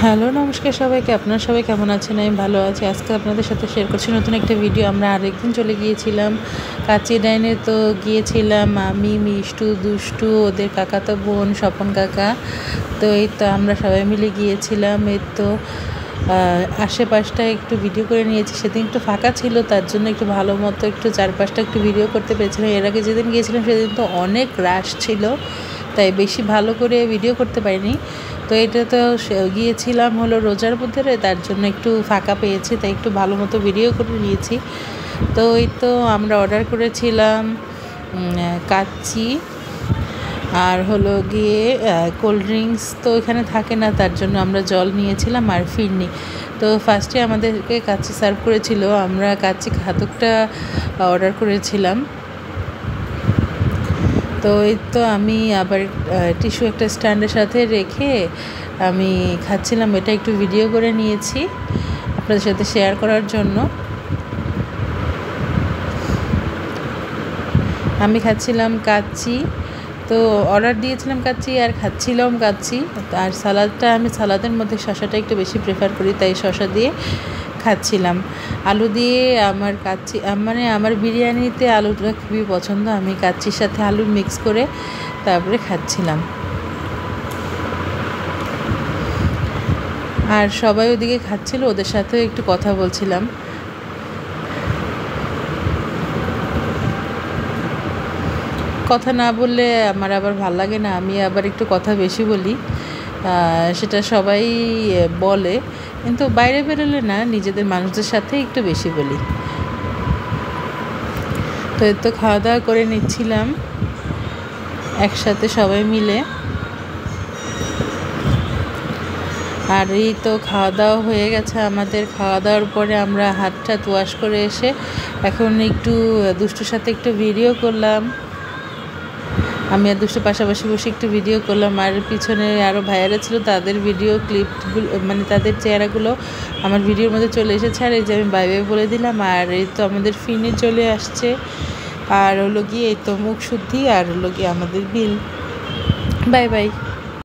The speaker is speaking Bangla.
হ্যালো, নমস্কার সবাইকে। আপনারা সবাই কেমন আছেন? আমি ভালো আছি। আজকে আপনাদের সাথে শেয়ার করছি নতুন একটা ভিডিও। আমরা আরেকদিন চলে গিয়েছিলাম কাচি ডাইনে। তো গিয়েছিলাম আমি, মিষ্টু, দুষ্টু, ওদের কাকাতো বোন, স্বপন কাকা। তো এই তো আমরা সবাই মিলে গিয়েছিলাম। এই তো আশেপাশটা একটু ভিডিও করে নিয়েছি। সেদিন একটু ফাঁকা ছিল, তার জন্য একটু ভালো মতো একটু চারপাশটা একটু ভিডিও করতে পেরেছিলাম। এর আগে যেদিন গিয়েছিলাম সেদিন তো অনেক রাশ ছিল, তাই বেশি ভালো করে ভিডিও করতে পারিনি। তো এটা তো গিয়েছিলাম হলো রোজার মধ্যে, তার জন্য একটু ফাঁকা পেয়েছি, তাই একটু ভালো মতো ভিডিও করে নিয়েছি। তো এই তো আমরা অর্ডার করেছিলাম কাচ্চি আর হলো গিয়ে কোল্ড ড্রিঙ্কস তো এখানে থাকে না, তার জন্য আমরা জল নিয়েছিলাম আর ফিরনি। তো ফার্স্টে আমাদেরকে কাচ্চি সার্ভ করেছিল, আমরা কাচ্চি খাদকটা অর্ডার করেছিলাম। তো এই তো আমি আবার টিস্যু একটা স্ট্যান্ডের সাথে রেখে আমি খাচ্ছিলাম, এটা একটু ভিডিও করে নিয়েছি আপনাদের সাথে শেয়ার করার জন্য। আমি খাচ্ছিলাম কাচ্চি, তো অর্ডার দিয়েছিলাম কাচ্চি আর খাচ্ছিলাম কাচ্চি। আর সালাদটা আমি সালাদের মধ্যে শসাটা একটু বেশি প্রেফার করি, তাই শসা দিয়ে খাচ্ছিলাম। আলু দিয়ে আমার কাচ্চি মানে আমার বিরিয়ানিতে আলুটা খুবই পছন্দ, আমি কাচ্চির সাথে আলু মিক্স করে তারপরে খাচ্ছিলাম। আর সবাই ওদিকে খাচ্ছিল, ওদের সাথেও একটু কথা বলছিলাম। কথা না বললে আমার আবার ভাল লাগে না, আমি আবার একটু কথা বেশি বলি, সেটা সবাই বলে, কিন্তু বাইরে বেরোলে না, নিজেদের মানুষদের সাথে একটু বেশি বলি। তো এই তো খাওয়া দাওয়া করে নিচ্ছিলাম একসাথে সবাই মিলে। আর এই তো খাওয়া দাওয়া হয়ে গেছে আমাদের। খাওয়া দাওয়ার পরে আমরা হাত টাত ওয়াশ করে এসে এখন একটু দুষ্টুর সাথে একটু ভিডিও করলাম। আমি আর দুষ্টু পাশাপাশি বসে একটু ভিডিও করলাম, আর পিছনে আরও ভাইয়ারা ছিল, তাদের ভিডিও ক্লিপগুলো মানে তাদের চেহারাগুলো আমার ভিডিওর মধ্যে চলে এসেছে। আর এই যে আমি বাই বাই বলে দিলাম, আর এই তো আমাদের ফিনে চলে আসছে, আর হলো গিয়ে এই তো মুখ শুদ্ধি, আর হলো গিয়ে আমাদের বিল। Bye bye.